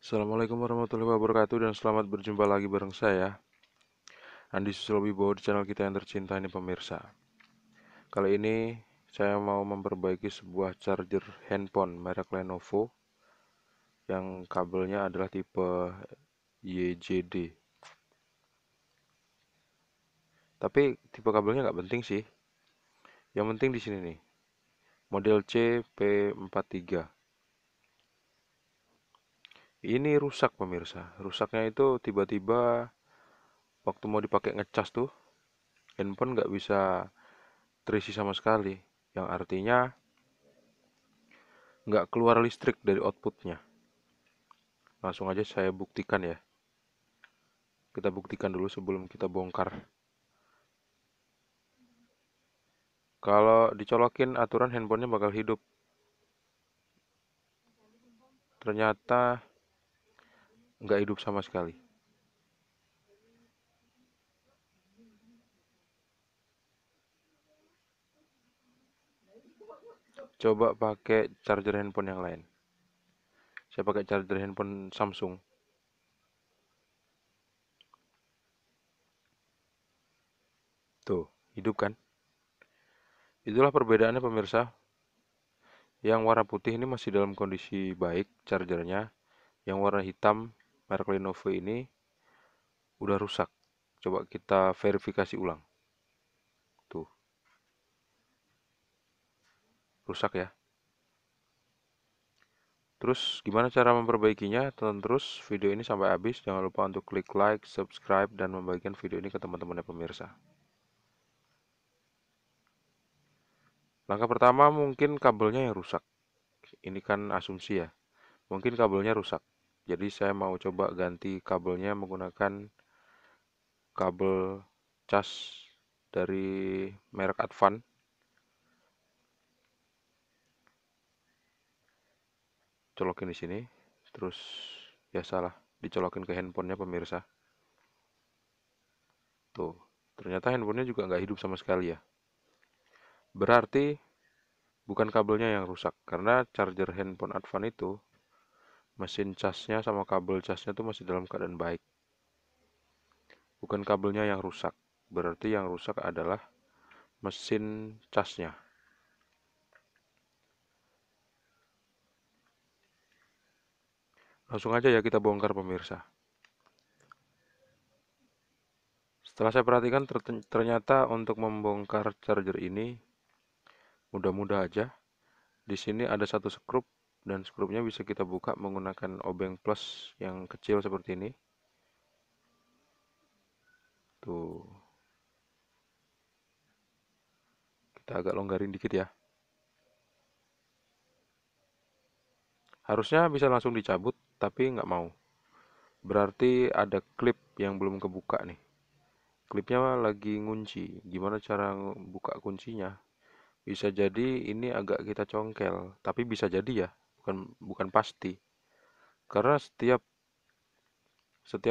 Assalamualaikum warahmatullahi wabarakatuh dan selamat berjumpa lagi bareng saya Andi Susilo di channel kita yang tercinta ini pemirsa. Kali ini saya mau memperbaiki sebuah charger handphone merek Lenovo yang kabelnya adalah tipe YJD. Tapi tipe kabelnya nggak penting sih. Yang penting di sini nih, model CP43. Ini rusak pemirsa. Rusaknya itu tiba-tiba waktu mau dipakai ngecas tuh, handphone nggak bisa terisi sama sekali. Yang artinya nggak keluar listrik dari outputnya. Langsung aja saya buktikan ya. Kita buktikan dulu sebelum kita bongkar. Kalau dicolokin aturan handphonenya bakal hidup. Ternyata nggak hidup sama sekali. Coba pakai charger handphone yang lain. Saya pakai charger handphone Samsung. Tuh, hidup kan? Itulah perbedaannya pemirsa. Yang warna putih ini masih dalam kondisi baik chargernya. Yang warna hitam merek Lenovo ini udah rusak. Coba kita verifikasi ulang. Tuh, rusak ya. Terus gimana cara memperbaikinya? Tonton terus video ini sampai habis. Jangan lupa untuk klik like, subscribe, dan membagikan video ini ke teman-teman pemirsa. Langkah pertama mungkin kabelnya yang rusak. Ini kan asumsi ya. Mungkin kabelnya rusak. Jadi saya mau coba ganti kabelnya menggunakan kabel cas dari merek Advan. Colokin di sini. Terus biasalah dicolokin ke handphonenya pemirsa. Tuh, ternyata handphonenya juga nggak hidup sama sekali ya. Berarti bukan kabelnya yang rusak, karena charger handphone Advan itu mesin casnya sama kabel casnya tuh masih dalam keadaan baik. Bukan kabelnya yang rusak. Berarti yang rusak adalah mesin casnya. Langsung aja ya kita bongkar pemirsa. Setelah saya perhatikan ternyata untuk membongkar charger ini mudah-mudah aja. Di sini ada satu skrup dan skrupnya bisa kita buka menggunakan obeng plus yang kecil seperti ini. Tuh, kita agak longgarin dikit ya. Harusnya bisa langsung dicabut, tapi nggak mau. Berarti ada klip yang belum kebuka nih. Klipnya lagi ngunci. Gimana cara buka kuncinya? Bisa jadi ini agak kita congkel, tapi bisa jadi ya, bukan bukan pasti. Karena setiap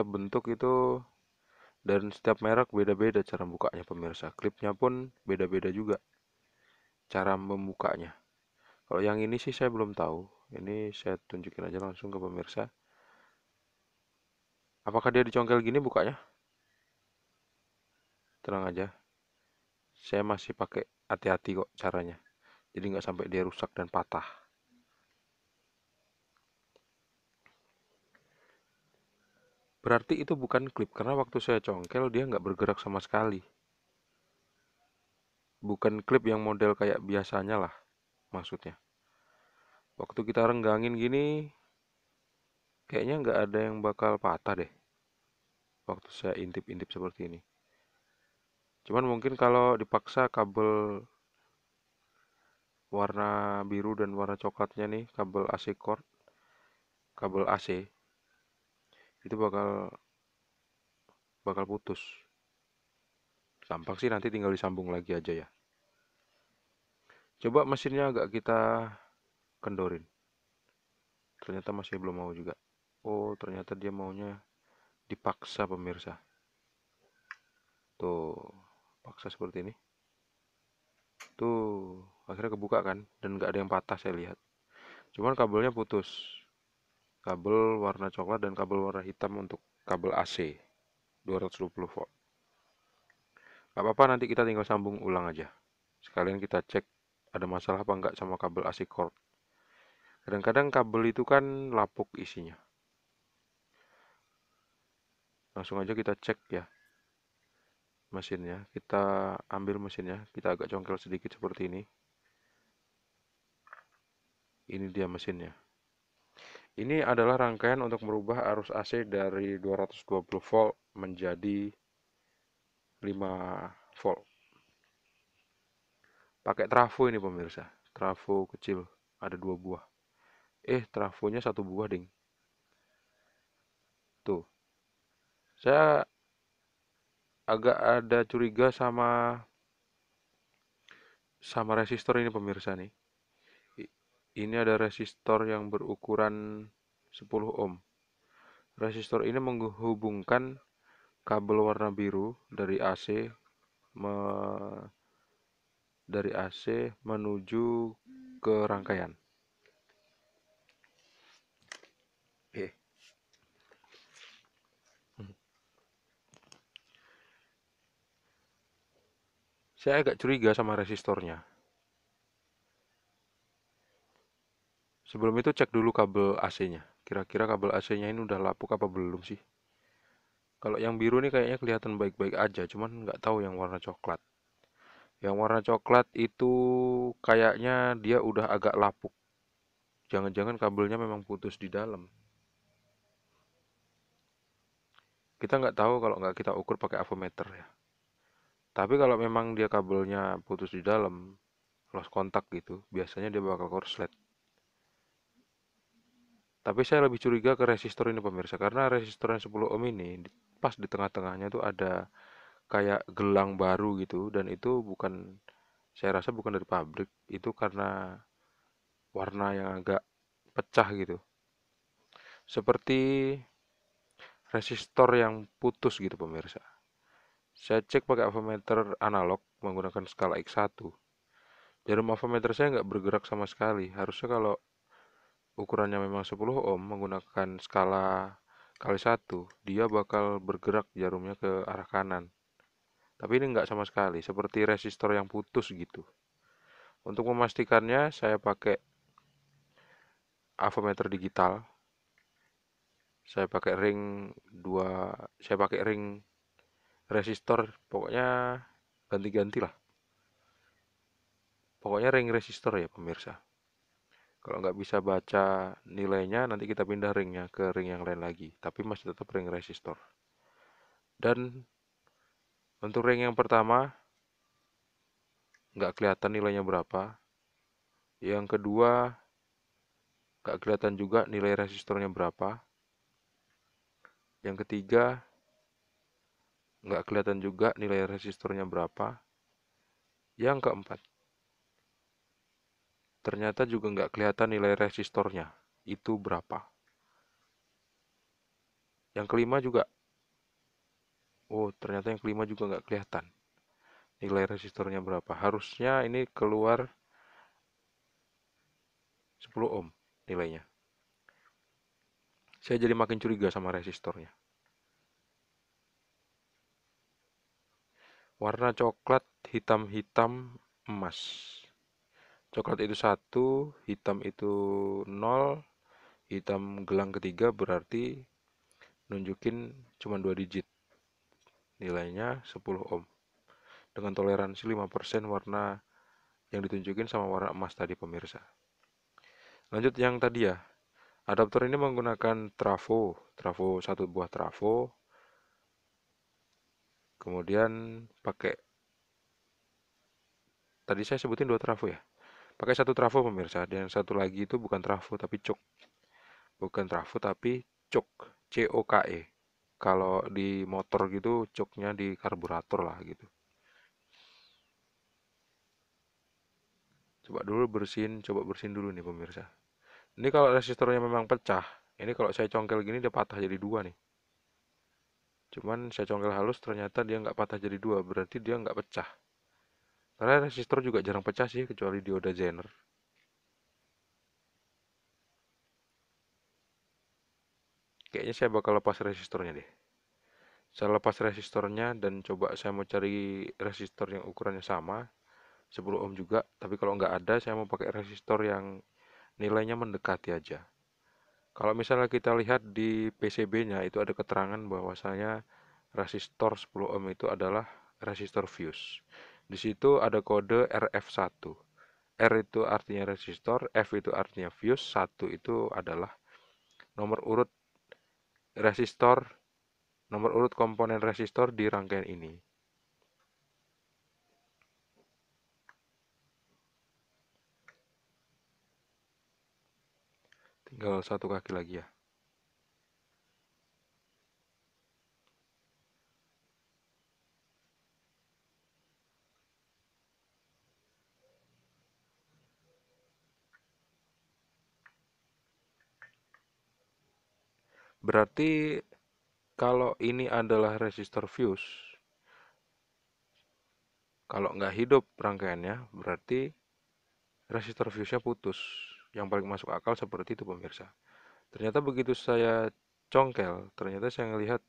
bentuk itu dan setiap merek beda-beda cara bukanya pemirsa. Klipnya pun beda-beda juga cara membukanya. Kalau yang ini sih saya belum tahu. Ini saya tunjukin aja langsung ke pemirsa. Apakah dia dicongkel gini bukanya? Tenang aja. Saya masih pakai hati-hati kok caranya. Jadi nggak sampai dia rusak dan patah. Berarti itu bukan klip karena waktu saya congkel dia nggak bergerak sama sekali. Bukan klip yang model kayak biasanya lah maksudnya. Waktu kita renggangin gini kayaknya nggak ada yang bakal patah deh. Waktu saya intip-intip seperti ini. Cuman mungkin kalau dipaksa kabel warna biru dan warna coklatnya nih, kabel AC cord, kabel AC, itu bakal bakal putus. Gampang sih nanti tinggal disambung lagi aja ya. Coba mesinnya agak kita kendorin. Ternyata masih belum mau juga. Oh, ternyata dia maunya dipaksa pemirsa. Tuh, paksa seperti ini. Tuh, akhirnya kebuka kan dan nggak ada yang patah saya lihat. Cuman kabelnya putus. kabel warna coklat dan kabel warna hitam untuk kabel AC 220 volt. Gak apa-apa, nanti kita tinggal sambung ulang aja. Sekalian kita cek ada masalah apa enggak sama kabel AC cord. Kadang-kadang kabel itu kan lapuk isinya. Langsung aja kita cek ya mesinnya. Kita ambil mesinnya, kita agak congkel sedikit seperti ini. Ini dia mesinnya. Ini adalah rangkaian untuk merubah arus AC dari 220 volt menjadi 5 volt. Pakai trafo ini pemirsa. Trafo kecil, ada 2 buah. Trafonya 1 buah, ding. Tuh, saya agak ada curiga sama resistor ini pemirsa nih. Ini ada resistor yang berukuran 10 ohm. Resistor ini menghubungkan kabel warna biru dari AC menuju ke rangkaian. Eh, saya agak curiga sama resistornya. Sebelum itu cek dulu kabel AC-nya. Kira-kira kabel AC-nya ini udah lapuk apa belum sih? Kalau yang biru nih kayaknya kelihatan baik-baik aja, cuman nggak tahu yang warna coklat. Yang warna coklat itu kayaknya dia udah agak lapuk. Jangan-jangan kabelnya memang putus di dalam. Kita nggak tahu kalau nggak kita ukur pakai avometer ya. Tapi kalau memang dia kabelnya putus di dalam, lost kontak gitu, biasanya dia bakal korslet. Tapi saya lebih curiga ke resistor ini pemirsa, karena resistor yang 10 ohm ini pas di tengah-tengahnya tuh ada kayak gelang baru gitu, dan itu bukan, saya rasa bukan dari pabrik, itu karena warna yang agak pecah gitu. Seperti resistor yang putus gitu pemirsa. Saya cek pakai avometer analog menggunakan skala X1. Jarum avometer saya nggak bergerak sama sekali. Harusnya kalau ukurannya memang 10 ohm menggunakan skala kali 1, dia bakal bergerak jarumnya ke arah kanan. Tapi ini nggak sama sekali, seperti resistor yang putus gitu. Untuk memastikannya, avometer digital. Saya pakai ring resistor, pokoknya ganti-ganti lah. Pokoknya ring resistor ya pemirsa. Kalau nggak bisa baca nilainya, nanti kita pindah ringnya ke ring yang lain lagi. Tapi masih tetap ring resistor. Dan untuk ring yang pertama, nggak kelihatan nilainya berapa. Yang kedua, nggak kelihatan juga nilai resistornya berapa. Yang ketiga, nggak kelihatan juga nilai resistornya berapa. Yang keempat, ternyata juga nggak kelihatan nilai resistornya itu berapa. Yang kelima juga, ternyata yang kelima juga nggak kelihatan nilai resistornya berapa. Harusnya ini keluar 10 ohm nilainya. Saya jadi makin curiga sama resistornya. Warna coklat, hitam-hitam, emas. Coklat itu 1, hitam itu 0, hitam gelang ketiga berarti nunjukin cuma 2 digit. Nilainya 10 ohm. Dengan toleransi 5% warna yang ditunjukin sama warna emas tadi pemirsa. Lanjut yang tadi ya. Adaptor ini menggunakan trafo 1 buah trafo. Kemudian pakai, tadi saya sebutin 2 trafo ya. Pakai 1 trafo pemirsa, dan yang satu lagi itu bukan trafo tapi cok. Bukan trafo tapi cok, COKE. Kalau di motor gitu coknya di karburator lah gitu. Coba bersihin dulu nih pemirsa. Ini kalau resistornya memang pecah, ini kalau saya congkel gini dia patah jadi 2 nih. Cuman saya congkel halus ternyata dia nggak patah jadi 2, berarti dia nggak pecah. Karena resistor juga jarang pecah sih kecuali dioda Zener. Kayaknya saya bakal lepas resistornya deh. Saya lepas resistornya dan coba saya mau cari resistor yang ukurannya sama, 10 ohm juga. Tapi kalau nggak ada, saya mau pakai resistor yang nilainya mendekati aja. Kalau misalnya kita lihat di PCB-nya itu ada keterangan bahwasanya resistor 10 ohm itu adalah resistor fuse. Di situ ada kode RF1. R itu artinya resistor, F itu artinya fuse, 1 itu adalah nomor urut resistor, nomor urut komponen resistor di rangkaian ini. Tinggal satu kaki lagi ya. Berarti kalau ini adalah resistor fuse, kalau nggak hidup rangkaiannya, berarti resistor fuse-nya putus. Yang paling masuk akal seperti itu pemirsa. Ternyata begitu saya congkel, ternyata saya ngelihat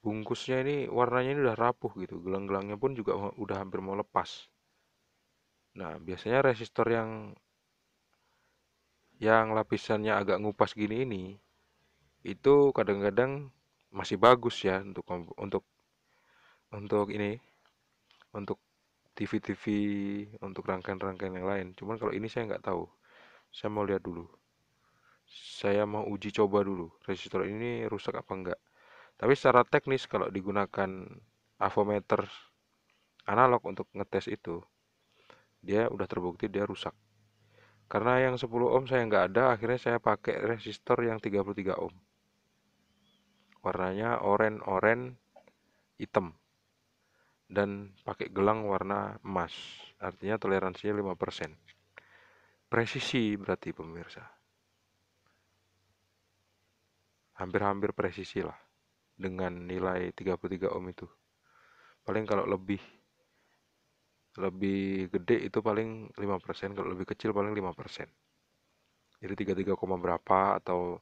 bungkusnya ini warnanya ini udah rapuh gitu. Gelang-gelangnya pun juga udah hampir mau lepas. Nah, biasanya resistor yang lapisannya agak ngupas gini ini itu kadang-kadang masih bagus ya untuk ini untuk TV-TV untuk rangkaian-rangkaian yang lain. Cuman kalau ini saya nggak tahu. Saya mau lihat dulu. Saya mau uji coba dulu resistor ini rusak apa enggak. Tapi secara teknis kalau digunakan avometer analog untuk ngetes itu, dia udah terbukti dia rusak. Karena yang 10 ohm saya nggak ada, akhirnya saya pakai resistor yang 33 ohm. Warnanya oranye-oranye hitam dan pakai gelang warna emas. Artinya toleransinya 5%. Presisi berarti pemirsa. Hampir-hampir presisi lah dengan nilai 33 ohm itu. Paling kalau lebih lebih gede itu paling 5%, kalau lebih kecil paling 5%. Jadi 33, berapa atau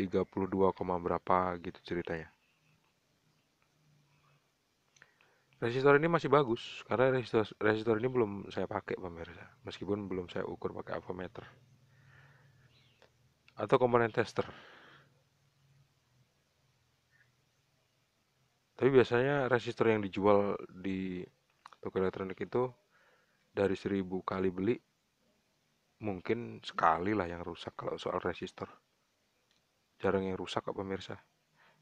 32, berapa gitu ceritanya. Resistor ini masih bagus karena resistor ini belum saya pakai pemirsa, meskipun belum saya ukur pakai avometer atau komponen tester. Tapi biasanya resistor yang dijual di toko elektronik itu dari 1000 kali beli mungkin sekali lah yang rusak kalau soal resistor. Jarang yang rusak kok pemirsa.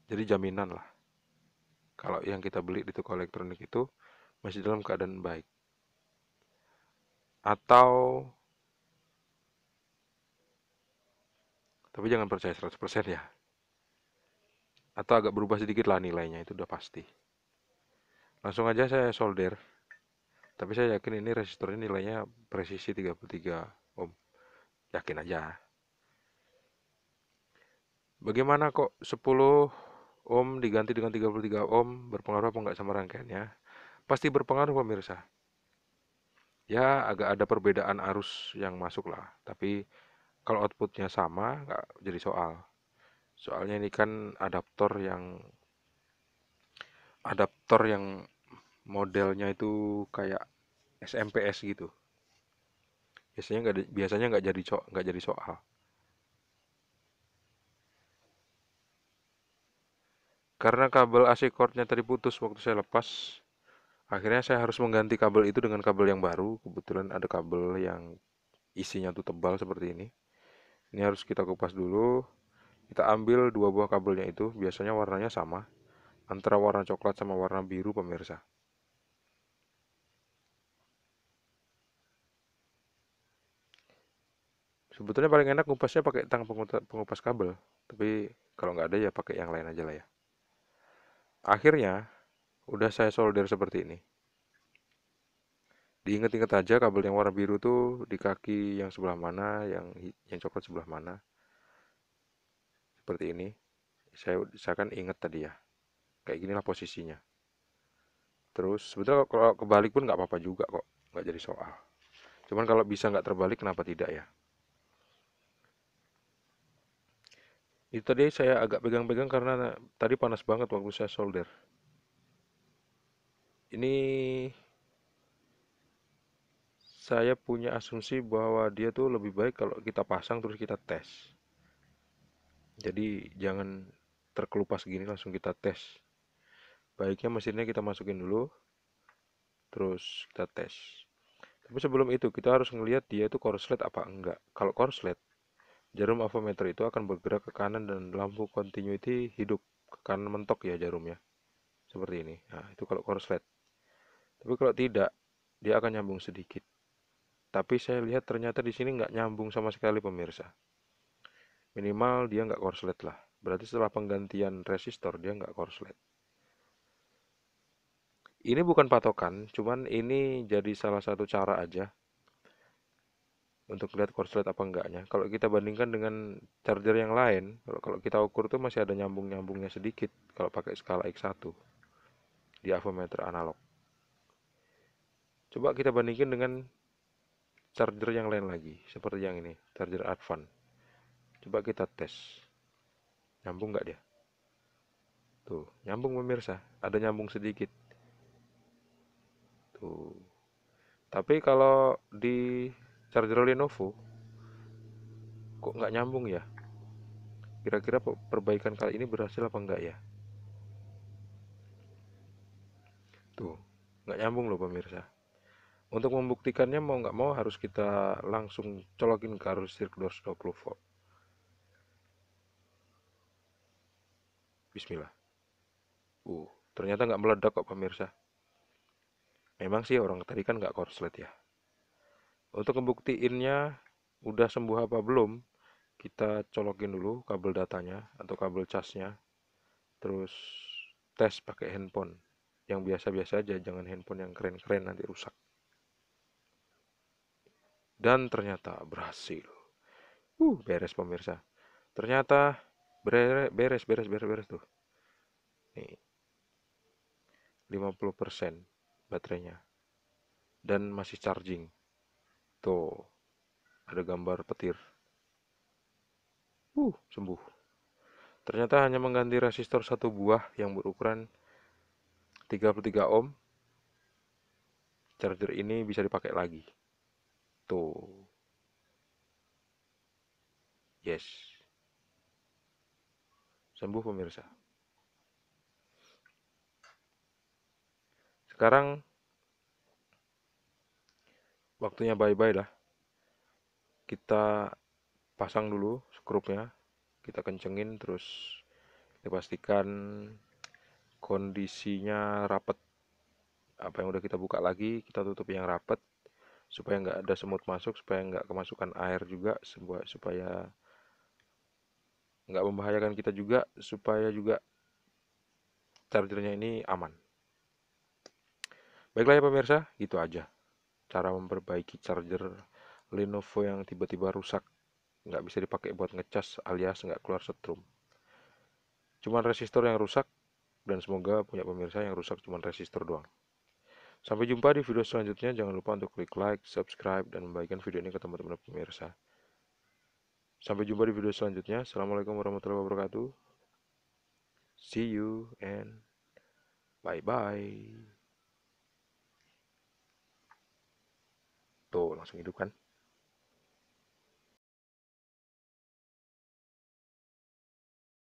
Jadi jaminan lah. Kalau yang kita beli di toko elektronik itu masih dalam keadaan baik. Atau, tapi jangan percaya 100% ya. Atau agak berubah sedikit lah nilainya, itu udah pasti. Langsung aja saya solder. Tapi saya yakin ini resistornya nilainya presisi 33 ohm. Yakin aja. Bagaimana kok 10 ohm diganti dengan 33 ohm berpengaruh apa enggak sama rangkaiannya? Pasti berpengaruh pemirsa. Ya agak ada perbedaan arus yang masuk lah. Tapi kalau outputnya sama nggak jadi soal. Soalnya ini kan adaptor yang modelnya itu kayak SMPS gitu. Biasanya nggak jadi soal. Karena kabel AC cord-nya tadi putus waktu saya lepas, akhirnya saya harus mengganti kabel itu dengan kabel yang baru. Kebetulan ada kabel yang isinya tuh tebal seperti ini. Ini harus kita kupas dulu. Kita ambil dua buah kabelnya itu, biasanya warnanya sama, antara warna coklat sama warna biru pemirsa. Sebetulnya paling enak ngupasnya pakai tang pengupas kabel, tapi kalau nggak ada ya pakai yang lain aja lah ya. Akhirnya udah saya solder seperti ini. Diingat-ingat aja kabel yang warna biru tuh di kaki yang sebelah mana, yang coklat sebelah mana. Seperti ini. Saya kan ingat tadi ya. Kayak ginilah posisinya. Terus sebetulnya kalau kebalik pun nggak apa-apa juga kok, nggak jadi soal. Cuman kalau bisa nggak terbalik kenapa tidak ya? Itu tadi saya agak pegang-pegang karena tadi panas banget waktu saya solder. Ini saya punya asumsi bahwa dia tuh lebih baik kalau kita pasang terus kita tes. Jadi jangan terkelupas gini langsung kita tes. Baiknya mesinnya kita masukin dulu, terus kita tes. Tapi sebelum itu kita harus ngelihat dia itu korslet apa enggak. Kalau korslet, jarum avometer itu akan bergerak ke kanan dan lampu continuity hidup. Ke kanan mentok ya jarumnya. Seperti ini. Nah, itu kalau korslet. Tapi kalau tidak, dia akan nyambung sedikit. Tapi saya lihat ternyata di sini nggak nyambung sama sekali pemirsa. Minimal dia nggak korslet lah. Berarti setelah penggantian resistor dia nggak korslet. Ini bukan patokan, cuman ini jadi salah satu cara aja untuk lihat korslet apa enggaknya. Kalau kita bandingkan dengan charger yang lain, kalau kita ukur tuh masih ada nyambung-nyambungnya sedikit kalau pakai skala X1 di avometer analog. Coba kita bandingkan dengan charger yang lain lagi, seperti yang ini, charger Advan. Coba kita tes. Nyambung nggak dia? Tuh, nyambung pemirsa. Ada nyambung sedikit. Tuh. Tapi kalau di charger Lenovo, kok nggak nyambung ya? Kira-kira perbaikan kali ini berhasil apa enggak ya? Tuh, nggak nyambung loh pemirsa. Untuk membuktikannya mau nggak mau harus kita langsung colokin ke arus listrik 220 volt. Bismillah. Ternyata nggak meledak kok pemirsa. Memang sih orang tadi kan nggak korslet ya. Untuk ngebuktiinnya udah sembuh apa belum, kita colokin dulu kabel datanya atau kabel casnya. Terus tes pakai handphone. Yang biasa-biasa aja, jangan handphone yang keren-keren nanti rusak. Dan ternyata berhasil. Beres pemirsa. Ternyata beres tuh. Nih, 50% baterainya. Dan masih charging. Tuh, ada gambar petir. Sembuh. Ternyata hanya mengganti resistor satu buah yang berukuran 33 ohm. Charger ini bisa dipakai lagi. Tuh, yes. Sembuh pemirsa. Sekarang waktunya bye-bye lah. Kita pasang dulu skrupnya. Kita kencengin terus dipastikan kondisinya rapet. Apa yang udah kita buka lagi, kita tutup yang rapet supaya nggak ada semut masuk, supaya nggak kemasukan air juga, supaya nggak membahayakan kita juga, supaya juga chargernya ini aman. Baiklah ya pemirsa, gitu aja cara memperbaiki charger Lenovo yang tiba-tiba rusak, nggak bisa dipakai buat ngecas alias nggak keluar setrum. Cuman resistor yang rusak, dan semoga punya pemirsa yang rusak cuman resistor doang. Sampai jumpa di video selanjutnya. Jangan lupa untuk klik like, subscribe, dan membagikan video ini ke teman-teman pemirsa. Sampai jumpa di video selanjutnya. Assalamualaikum warahmatullahi wabarakatuh. See you and bye-bye. Tuh, langsung hidup kan?